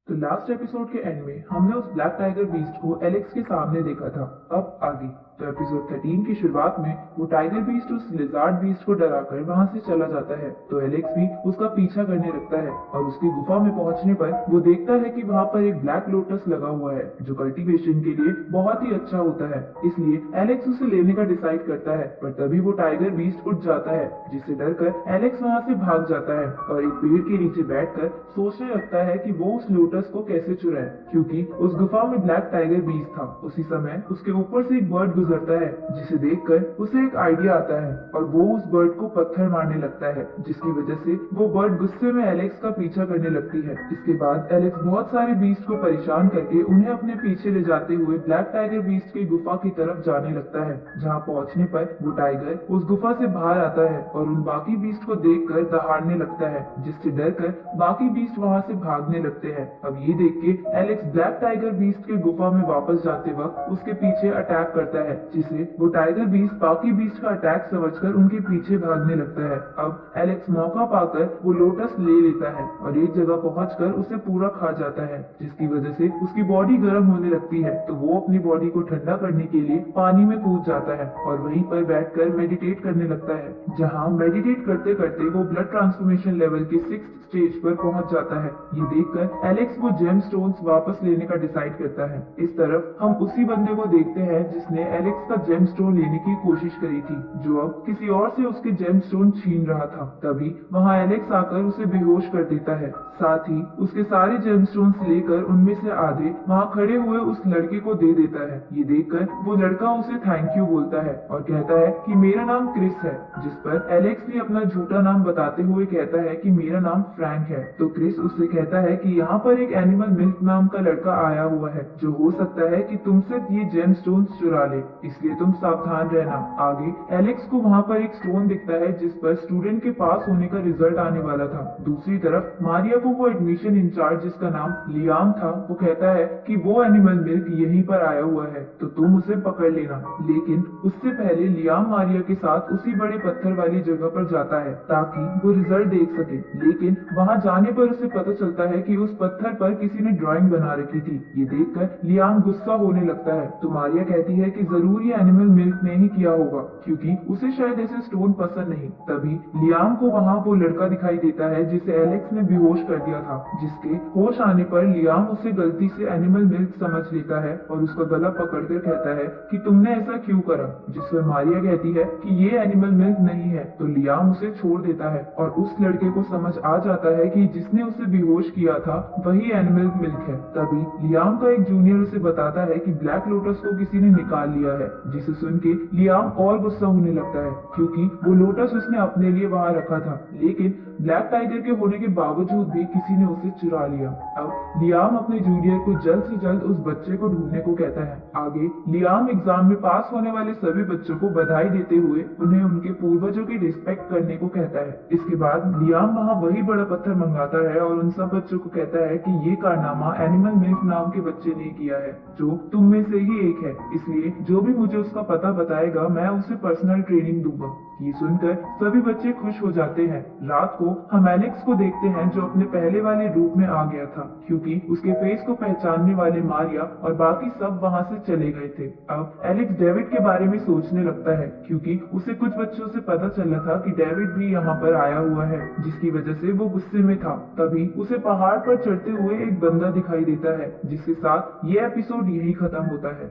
तो last episode के and में हमने उस ब्लैक टाइगर बीस्ट को एलेक्स के सामने देखा था। अब आगे तो एपिसोड 13 की शुरुआत में वो टाइगर बीस्ट उस लिजार्ड बीस्ट को डराकर वहां से चला जाता है। तो एलेक्स भी उसका पीछा करने लगता है और उसकी गुफा में पहुंचने पर वो देखता है कि वहां पर एक ब्लैक लोटस लगा हुआ है जो कल्टीवेशन के लिए बहुत ही अच्छा होता है। इसलिए एलेक्स उसे लेने का डिसाइड करता है, पर तभी वो टाइगर बीस्ट उठ जाता है, जिससे डरकर एलेक्स वहां से भाग जाता है और एक पेड़ के नीचे बैठकर सोचने लगता है कि वो उस लोटस को कैसे चुराए, क्योंकि उस गुफा में ब्लैक टाइगर बीस्ट था। उसी समय उसके ऊपर से एक बर्ड गुजरता है, जिसे देखकर उसे एक आइडिया आता है और वो उस बर्ड को पत्थर मारने लगता है, जिसकी वजह से वो बर्ड गुस्से में एलेक्स का पीछा करने लगती है। इसके बाद एलेक्स बहुत सारे बीस्ट को परेशान करके उन्हें अपने पीछे ले जाते हुए ब्लैक टाइगर बीस्ट की गुफा की तरफ जाने लगता है, जहाँ पहुंचने पर वो टाइगर उस गुफा से बाहर आता है और उन बाकी बीस्ट को देखकर दहाड़ने लगता है, जिससे डरकर बाकी बीस्ट वहां से भागने लगते हैं। अब ये देख के एलेक्स ब्लैक टाइगर बीस्ट के गुफा में वापस जाते वक्त उसके पीछे अटैक करता है, जिसे वो टाइगर बीस्ट बाकी बीस्ट का अटैक समझकर उनके पीछे भागने लगता है। अब एलेक्स मौका पाकर वो लोटस ले लेता है और एक जगह पहुंचकर उसे पूरा खा जाता है, जिसकी वजह से उसकी बॉडी गर्म होने लगती है। तो वो अपनी बॉडी को ठंडा करने के लिए पानी में कूद जाता है और वहीं पर बैठकर मेडिटेट करने लगता है, जहाँ मेडिटेट करते करते वो ब्लड ट्रांसफॉर्मेशन लेवल के 6th स्टेज पर पहुंच जाता है। ये देखकर एलेक्स वो जेम स्टोन्स वापस लेने का डिसाइड करता है। इस तरफ हम उसी बंदे को देखते हैं जिसने एलेक्स का जेम स्टोन लेने की कोशिश करी थी, जो अब किसी और से उसके जेम स्टोन छीन रहा था। तभी वहां एलेक्स आकर उसे बेहोश कर देता है, साथ ही उसके सारे जेम स्टोन्स लेकर उनमें से आधे वहां खड़े हुए उस लड़के को दे देता है। ये देखकर वो लड़का उसे थैंक यू बोलता है और कहता है कि मेरा नाम क्रिस है, जिस पर एलेक्स भी अपना झूठा नाम बताते हुए कहता है कि मेरा नाम फ्रैंक है। तो क्रिस उससे कहता है कि यहाँ पर एक एनिमल मिल्क नाम का लड़का आया हुआ है, जो हो सकता है कि तुमसे ये जेम स्टोन्स चुरा ले, इसलिए तुम सावधान रहना। आगे एलेक्स को वहाँ पर एक स्टोन दिखता है जिस पर स्टूडेंट के पास होने का रिजल्ट आने वाला था। दूसरी तरफ मारिया को वो एडमिशन इंचार्ज जिसका नाम लियाम था, वो कहता है कि वो एनिमल मिल्क यहीं पर आया हुआ है, तो तुम उसे पकड़ लेना। लेकिन उससे पहले लियाम मारिया के साथ उसी बड़े पत्थर वाली जगह पर जाता है ताकि वो रिजल्ट देख सके। लेकिन वहां जाने पर उसे पता चलता है कि उस पत्थर पर किसी ने ड्राइंग बना रखी थी। ये देखकर लियाम गुस्सा होने लगता है, तो मारिया कहती है कि जरूर ये एनिमल मिल्क ने ही किया होगा, क्योंकि उसे शायद ऐसे स्टोन पसंद नहीं। तभी लियाम को वहाँ वो लड़का दिखाई देता है जिसे एलेक्स ने बेहोश कर दिया था, जिसके होश आने पर लियाम उसे गलती से एनिमल मिल्क समझ लेता है और उसका गला पकड़कर कहता है कि तुमने ऐसा क्यों करा, जिस पर मारिया कहती है कि ये एनिमल मिल्क नहीं है। तो लियाम उसे छोड़ देता है और उस लड़के को समझ आ जाता है कि जिसने उसे बेहोश किया था वही एनिमल मिल्क है। तभी लियाम का एक जूनियर उसे बताता है कि ब्लैक लोटस को किसी ने निकाल लिया है, जिसे सुन के लियाम और गुस्सा होने लगता है, क्योंकि वो लोटस उसने अपने लिए वहां रखा था, लेकिन ब्लैक टाइगर के होने के बावजूद भी किसी ने उसे चुरा लिया। अब लियाम अपने जूनियर को जल्द से जल्द उस बच्चे को ढूंढने को कहता है। आगे लियाम एग्जाम में पास होने वाले सभी बच्चों को बधाई देते हुए उन्हें उनके पूर्वजों की रिस्पेक्ट करने को कहता है। इसके बाद लियाम वहाँ वही बड़ा पत्थर मंगाता है और उन सब बच्चों को कहता है कि ये कारनामा एनिमल मिल्क नाम के बच्चे ने किया है, जो तुम में से ही एक है, इसलिए जो भी मुझे उसका पता बताएगा मैं उसे पर्सनल ट्रेनिंग दूंगा। ये सुनकर सभी बच्चे खुश हो जाते हैं। रात को हम एलेक्स को देखते हैं जो अपने पहले वाले रूप में आ गया था, क्योंकि उसके फेस को पहचानने वाले मारिया और बाकी सब वहां से चले गए थे। अब एलेक्स डेविड के बारे में सोचने लगता है, क्योंकि उसे कुछ बच्चों से पता चला था कि डेविड भी यहाँ पर आया हुआ है, जिसकी वजह से वो गुस्से में था। तभी उसे पहाड़ पर चढ़ते हुए एक बंदा दिखाई देता है, जिसके साथ ये एपिसोड यही खत्म होता है।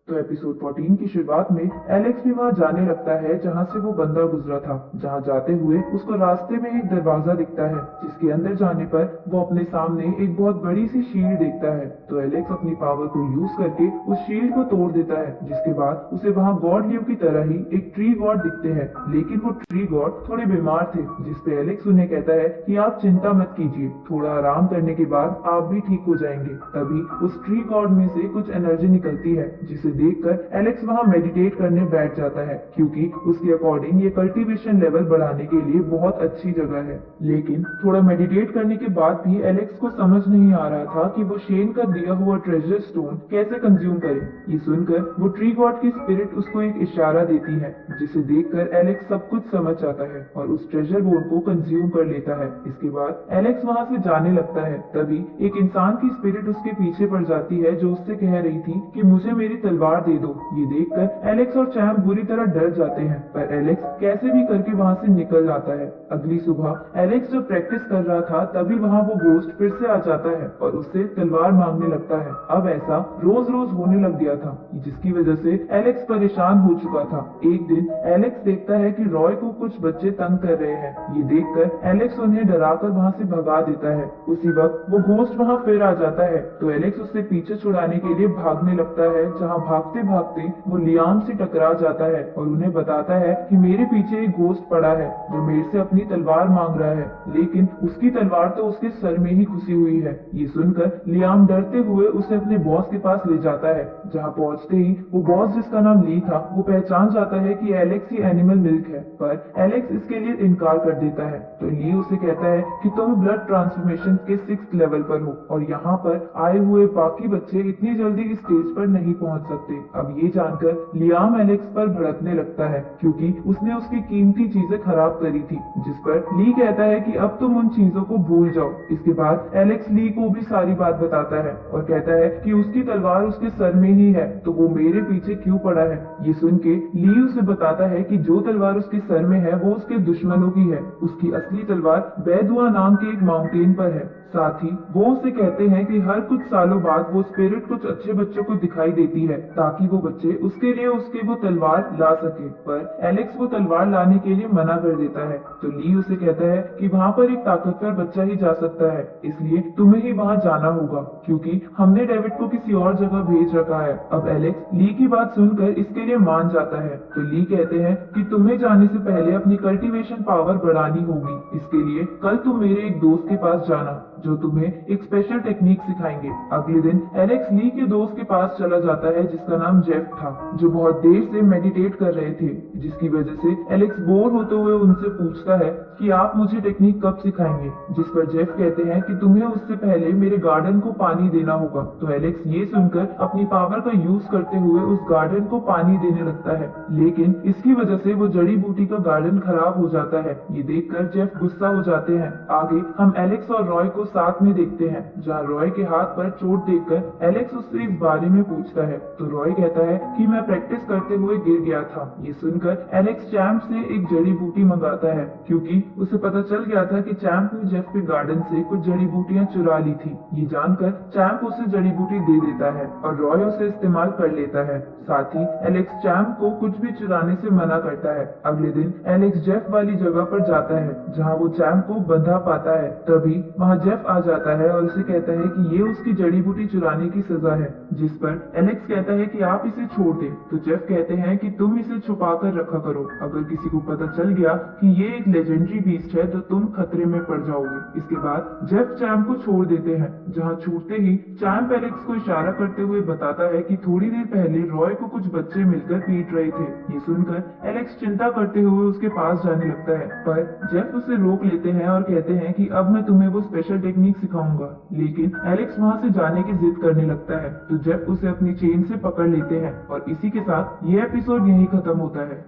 तो एपिसोड 14 की शुरुआत में एलेक्स भी वहां जाने लगता है जहां से वो बंदा गुजरा था। जहां जाते हुए उसको रास्ते में एक दरवाजा दिखता है, जिसके अंदर जाने पर वो अपने सामने एक बहुत बड़ी सी शील्ड देखता है। तो एलेक्स अपनी पावर को यूज करके उस शील्ड को तोड़ देता है, जिसके बाद उसे वहां गॉड लिव की तरह ही एक ट्री गॉड दिखते हैं। लेकिन वो ट्री गॉड थोड़े बीमार थे, जिसपे एलेक्स उन्हें कहता है कि आप चिंता मत कीजिए, थोड़ा आराम करने के बाद आप भी ठीक हो जाएंगे। तभी उस ट्री गॉड में से कुछ एनर्जी निकलती है, जिसे देखकर एलेक्स वहाँ मेडिटेट करने बैठ जाता है क्योंकि उसके अकॉर्डिंग ये कल्टीवेशन लेवल बढ़ाने के लिए बहुत अच्छी जगह है। लेकिन थोड़ा मेडिटेट करने के बाद भी एलेक्स को समझ नहीं आ रहा था कि वो शेन का दिया हुआ ट्रेजर स्टोन कैसे कंज्यूम करे। ये सुनकर वो ट्री गॉड की स्पिरिट उसको एक इशारा देती है, जिसे देखकर एलेक्स सब कुछ समझ जाता है और उस ट्रेजर बोन को कंज्यूम कर लेता है। इसके बाद एलेक्स वहाँ से जाने लगता है। तभी एक इंसान की स्पिरिट उसके पीछे पड़ जाती है जो उससे कह रही थी कि मुझे मेरी तलवार दे दो। ये देखकर एलेक्स और चैम्प बुरी तरह डर जाते हैं, पर एलेक्स कैसे भी करके वहाँ से निकल जाता है। अगली सुबह एलेक्स जब प्रैक्टिस कर रहा था तभी वहाँ वो घोस्ट फिर से आ जाता है और उससे तलवार मांगने लगता है। अब ऐसा रोज रोज होने लग गया था, जिसकी वजह से एलेक्स परेशान हो चुका था। एक दिन एलेक्स देखता है कि रॉय को कुछ बच्चे तंग कर रहे हैं। ये देखकर एलेक्स उन्हें डराकर वहाँ से भगा देता है। उसी वक्त वो घोस्ट वहाँ फिर आ जाता है तो एलेक्स उससे पीछे छुड़ाने के लिए भागने लगता है, जहाँ भागते भागते वो लियाम से टकरा जाता है और उन्हें बताता है कि मेरे पीछे एक घोस्ट पड़ा है जो मेरे से अपनी तलवार मांग रहा है, लेकिन उसकी तलवार तो उसके सर में ही घुसी हुई है। ये सुनकर लियाम डरते हुए उसे अपने बॉस के पास ले जाता है, जहाँ पहुँचते ही वो बॉस जिसका नाम ली था वो पहचान जाता है कि एलेक्स ही एनिमल मिल्क है, पर एलेक्स इसके लिए इनकार कर देता है। तो ली उसे कहता है कि तुम ब्लड ट्रांसफॉर्मेशन के 6th लेवल पर हो और यहाँ पर आए हुए बाकी बच्चे इतनी जल्दी इस स्टेज पर नहीं पहुँच सकते। अब ये जानकर लियाम एलेक्स पर भड़कने लगता है क्योंकि उसने उसकी कीमती चीजें खराब करी थी, जिस पर ली कहता है कि अब तुम उन चीजों को भूल जाओ। इसके बाद एलेक्स ली को भी सारी बात बताता है और कहता है कि उसकी तलवार उसके सर में ही है तो वो मेरे पीछे क्यों पड़ा है। ये सुन के ली उसे बताता है कि जो तलवार उसके सर में है वो उसके दुश्मनों की है। उसकी असली तलवार बैदुआ नाम के एक माउंटेन पर है। साथ ही वो उसे कहते हैं कि हर कुछ सालों बाद वो स्पिरिट कुछ अच्छे बच्चों को दिखाई देती है ताकि वो बच्चे उसके लिए उसके वो तलवार ला सके, पर एलेक्स वो तलवार लाने के लिए मना कर देता है। तो ली उसे कहता है कि वहाँ पर एक ताकतवर बच्चा ही जा सकता है, इसलिए तुम्हें ही वहाँ जाना होगा क्योंकि हमने डेविड को किसी और जगह भेज रखा है। अब एलेक्स ली की बात सुनकर इसके लिए मान जाता है। तो ली कहते हैं कि तुम्हें जाने से पहले अपनी कल्टीवेशन पावर बढ़ानी होगी। इसके लिए कल तुम मेरे एक दोस्त के पास जाना जो तुम्हें एक स्पेशल टेक्निक सिखाएंगे। अगले दिन एलेक्स ली के दोस्त के पास चला जाता है जिसका नाम जेफ था, जो बहुत देर से मेडिटेट कर रहे थे, जिसकी वजह से एलेक्स बोर होते हुए उनसे पूछता है कि आप मुझे टेक्निक कब सिखाएंगे। जिस पर जेफ कहते हैं कि तुम्हें उससे पहले मेरे गार्डन को पानी देना होगा। तो एलेक्स ये सुनकर अपनी पावर का यूज करते हुए उस गार्डन को पानी देने लगता है, लेकिन इसकी वजह से वो जड़ी बूटी का गार्डन खराब हो जाता है। ये देखकर जेफ गुस्सा हो जाते हैं। आगे हम एलेक्स और रॉय को साथ में देखते हैं, जहाँ रॉय के हाथ पर चोट देखकर एलेक्स उससे इस बारे में पूछता है। तो रॉय कहता है कि मैं प्रैक्टिस करते हुए गिर गया था। ये सुनकर एलेक्स चैम्प से एक जड़ी बूटी मंगाता है क्योंकि उसे पता चल गया था कि चैम्प ने जेफ के गार्डन से कुछ जड़ी बूटियां चुरा ली थी। ये जानकर चैम्प उसे जड़ी बूटी दे देता है और रॉय उसे इस्तेमाल कर लेता है। साथ ही एलेक्स चैम्प को कुछ भी चुराने से मना करता है। अगले दिन एलेक्स जेफ वाली जगह पर जाता है जहाँ वो चैम्प को बंधा पाता है। तभी वहाँ जेफ आ जाता है और उसे कहता है कि ये उसकी जड़ी बूटी चुराने की सजा है, जिस पर एलेक्स कहता है कि आप इसे छोड़ दे। तो जेफ कहते हैं कि तुम इसे छुपा कर रखा करो, अगर किसी को पता चल गया कि ये एक लेजेंडरी बीस्ट है तो तुम खतरे में पड़ जाओगे। इसके बाद जेफ चैम्प को छोड़ देते हैं, जहाँ छूटते ही चैम्प एलेक्स को इशारा करते हुए बताता है कि थोड़ी देर पहले रॉय को कुछ बच्चे मिलकर पीट रहे थे। ये सुनकर एलेक्स चिंता करते हुए उसके पास जाने लगता है, पर जेफ उसे रोक लेते हैं और कहते हैं कि अब मैं तुम्हें वो स्पेशल टेक्निक सिखाऊंगा। लेकिन एलेक्स वहाँ से जाने की जिद करने लगता है तो जेफ उसे अपनी चेन से पकड़ लेते हैं और इसी के साथ ये एपिसोड यहीं खत्म होता है।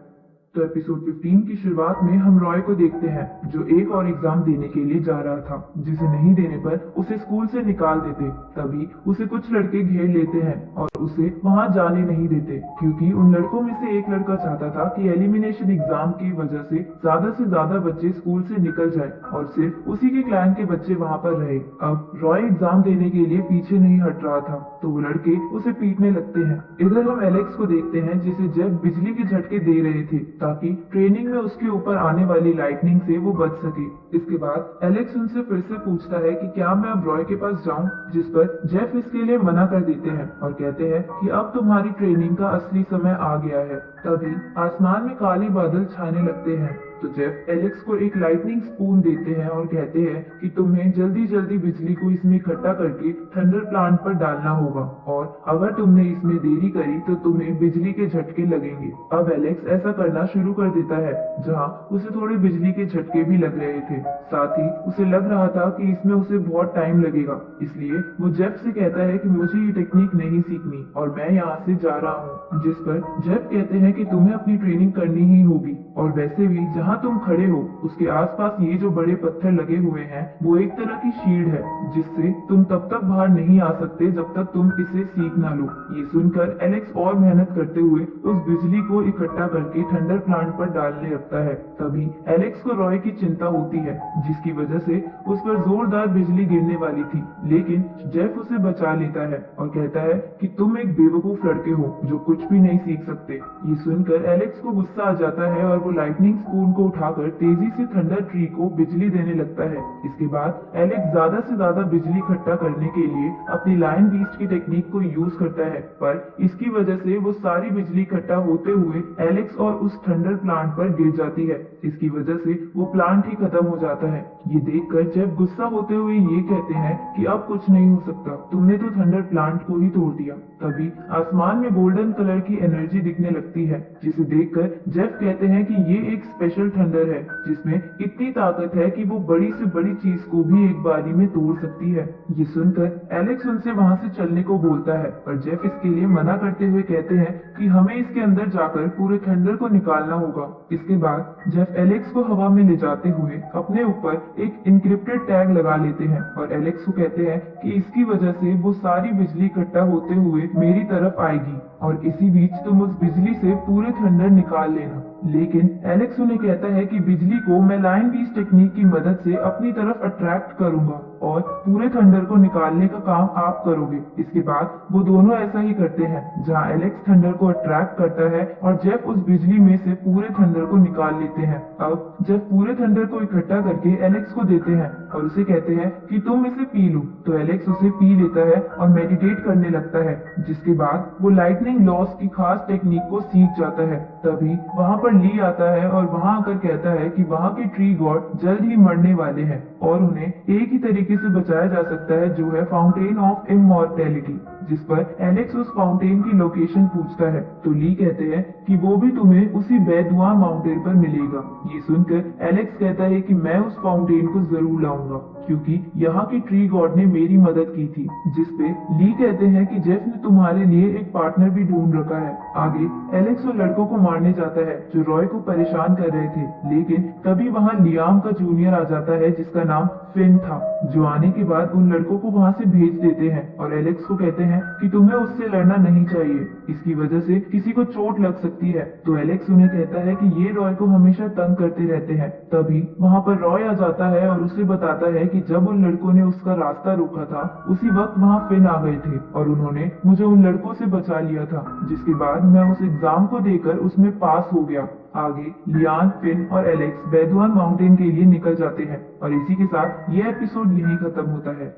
तो एपिसोड 15 की शुरुआत में हम रॉय को देखते हैं जो एक और एग्जाम देने के लिए जा रहा था, जिसे नहीं देने पर उसे स्कूल से निकाल देते। तभी उसे कुछ लड़के घेर लेते हैं और उसे वहां जाने नहीं देते क्योंकि उन लड़कों में से एक लड़का चाहता था कि एलिमिनेशन एग्जाम की वजह से ज्यादा बच्चे स्कूल से निकल जाए और सिर्फ उसी के क्लैन के बच्चे वहां पर रहे। अब रॉय एग्जाम देने के लिए पीछे नहीं हट रहा था तो वो लड़के उसे पीटने लगते हैं। इधर हम एलेक्स को देखते हैं जिसे जेफ बिजली के झटके दे रहे थे ताकि ट्रेनिंग में उसके ऊपर आने वाली लाइटनिंग से वो बच सके। इसके बाद एलेक्स उनसे फिर से पूछता है कि क्या मैं अब रॉय के पास जाऊं, जिस पर जेफ इसके लिए मना कर देते हैं और कहते हैं कि अब तुम्हारी ट्रेनिंग का असली समय आ गया है। तभी आसमान में काले बादल छाने लगते हैं तो जेफ एलेक्स को एक लाइटनिंग स्पून देते हैं और कहते हैं कि तुम्हें जल्दी जल्दी बिजली को इसमें इकट्ठा करके थंडर प्लांट पर डालना होगा और अगर तुमने इसमें देरी करी तो तुम्हें बिजली के झटके लगेंगे। अब एलेक्स ऐसा करना शुरू कर देता है, जहाँ उसे थोड़े बिजली के झटके भी लग रहे थे। साथ ही उसे लग रहा था कि इसमें उसे बहुत टाइम लगेगा, इसलिए वो जेफ से कहता है कि मुझे ये टेक्निक नहीं सीखनी और मैं यहाँ से जा रहा हूँ। जिस पर जेफ कहते हैं कि तुम्हें अपनी ट्रेनिंग करनी ही होगी और वैसे भी जहाँ तुम खड़े हो उसके आसपास ये जो बड़े पत्थर लगे हुए हैं वो एक तरह की शील्ड है, जिससे तुम तब तक बाहर नहीं आ सकते जब तक तुम इसे सीख ना लो। ये सुनकर एलेक्स और मेहनत करते हुए उस बिजली को इकट्ठा करके थंडर प्लांट पर डालने लगता है। तभी एलेक्स को रॉय की चिंता होती है, जिसकी वजह से उस पर जोरदार बिजली गिरने वाली थी, लेकिन जेफ उसे बचा लेता है और कहता है कि तुम एक बेवकूफ लड़के हो जो कुछ भी नहीं सीख सकते। ये सुनकर एलेक्स को गुस्सा आ जाता है और वो लाइटनिंग स्पून को उठाकर तेजी से थंडर ट्री को बिजली देने लगता है। इसके बाद एलेक्स ज्यादा से ज्यादा बिजली इकट्ठा करने के लिए अपनी लायन बीस्ट की टेक्निक को यूज करता है, पर इसकी वजह से वो सारी बिजली इकट्ठा होते हुए एलेक्स और उस थंडर प्लांट पर गिर जाती है। इसकी वजह से वो प्लांट ही खत्म हो जाता है। ये देखकर जेफ गुस्सा होते हुए ये कहते हैं कि अब कुछ नहीं हो सकता, तुमने तो थंडर प्लांट को ही तोड़ दिया। तभी आसमान में गोल्डन कलर की एनर्जी दिखने लगती है, जिसे देखकर जेफ कहते हैं कि ये एक स्पेशल थंडर है जिसमें इतनी ताकत है कि वो बड़ी से बड़ी चीज को भी एक बारी में तोड़ सकती है। ये सुनकर एलेक्स उनसे वहां से चलने को बोलता है, पर जेफ इसके लिए मना करते हुए कहते हैं कि हमें इसके अंदर जाकर पूरे थंडर को निकालना होगा। इसके बाद जेफ एलेक्स को हवा में ले जाते हुए अपने ऊपर एक इनक्रिप्टेड टैग लगा लेते हैं और एलेक्स को कहते हैं कि इसकी वजह से वो सारी बिजली इकट्ठा होते हुए मेरी तरफ आएगी और इसी बीच तुम उस बिजली से पूरे थंडर निकाल लेना। लेकिन एलेक्स उन्हें कहता है कि बिजली को मैं लायन बीस्ट टेक्निक की मदद से अपनी तरफ अट्रैक्ट करूंगा और पूरे थंडर को निकालने का काम आप करोगे। इसके बाद वो दोनों ऐसा ही करते हैं, जहां एलेक्स थंडर को अट्रैक्ट करता है और जेफ उस बिजली में से पूरे थंडर को निकाल लेते हैं। अब जेफ पूरे थंडर को इकट्ठा करके एलेक्स को देते हैं और उसे कहते हैं कि तुम इसे पी लो। तो एलेक्स उसे पी लेता है और मेडिटेट करने लगता है, जिसके बाद वो लाइटनिंग लॉस की खास टेक्निक को सीख जाता है। तभी वहाँ पर ली आता है और वहाँ आकर कहता है कि वहाँ के ट्री गॉड जल्द ही मरने वाले हैं और उन्हें एक ही तरीके से बचाया जा सकता है, जो है फाउंटेन ऑफ इमॉर्टैलिटी। जिस पर एलेक्स उस फाउंटेन की लोकेशन पूछता है तो ली कहते हैं कि वो भी तुम्हें उसी बेदुआ माउंटेन पर मिलेगा। ये सुनकर एलेक्स कहता है कि मैं उस फाउंटेन को जरूर लाऊंगा क्योंकि यहाँ की ट्री गॉड ने मेरी मदद की थी। जिस पे ली कहते हैं कि जेफ ने तुम्हारे लिए एक पार्टनर भी ढूंढ रखा है। आगे एलेक्स उन लड़कों को मारने जाता है जो रॉय को परेशान कर रहे थे, लेकिन तभी वहाँ लियाम का जूनियर आ जाता है जिसका नाम फिन था, जो आने के बाद उन लड़कों को वहाँ से भेज देते हैं और एलेक्स को कहते हैं कि तुम्हें उससे लड़ना नहीं चाहिए, इसकी वजह से किसी को चोट लग सकती है। तो एलेक्स उन्हें कहता है कि ये रॉय को हमेशा तंग करते रहते हैं। तभी वहाँ पर रॉय आ जाता है और उसे बताता है कि जब उन लड़कों ने उसका रास्ता रोका था उसी वक्त वहाँ फिन आ गए थे और उन्होंने मुझे उन लड़कों से बचा लिया था, जिसके बाद मैं उस एग्जाम को देकर उसमें पास हो गया। आगे लियान, फिन और एलेक्स बेदुआन माउंटेन के लिए निकल जाते हैं और इसी के साथ ये एपिसोड यहीं खत्म होता है।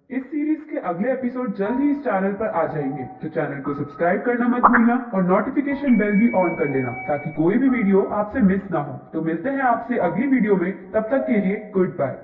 इस सीरीज के अगले एपिसोड जल्द ही इस चैनल पर आ जाएंगे, तो चैनल को सब्सक्राइब करना मत भूलना और नोटिफिकेशन बेल भी ऑन कर लेना ताकि कोई भी वीडियो आपसे मिस ना हो। तो मिलते हैं आपसे अगली वीडियो में, तब तक के लिए गुड बाय।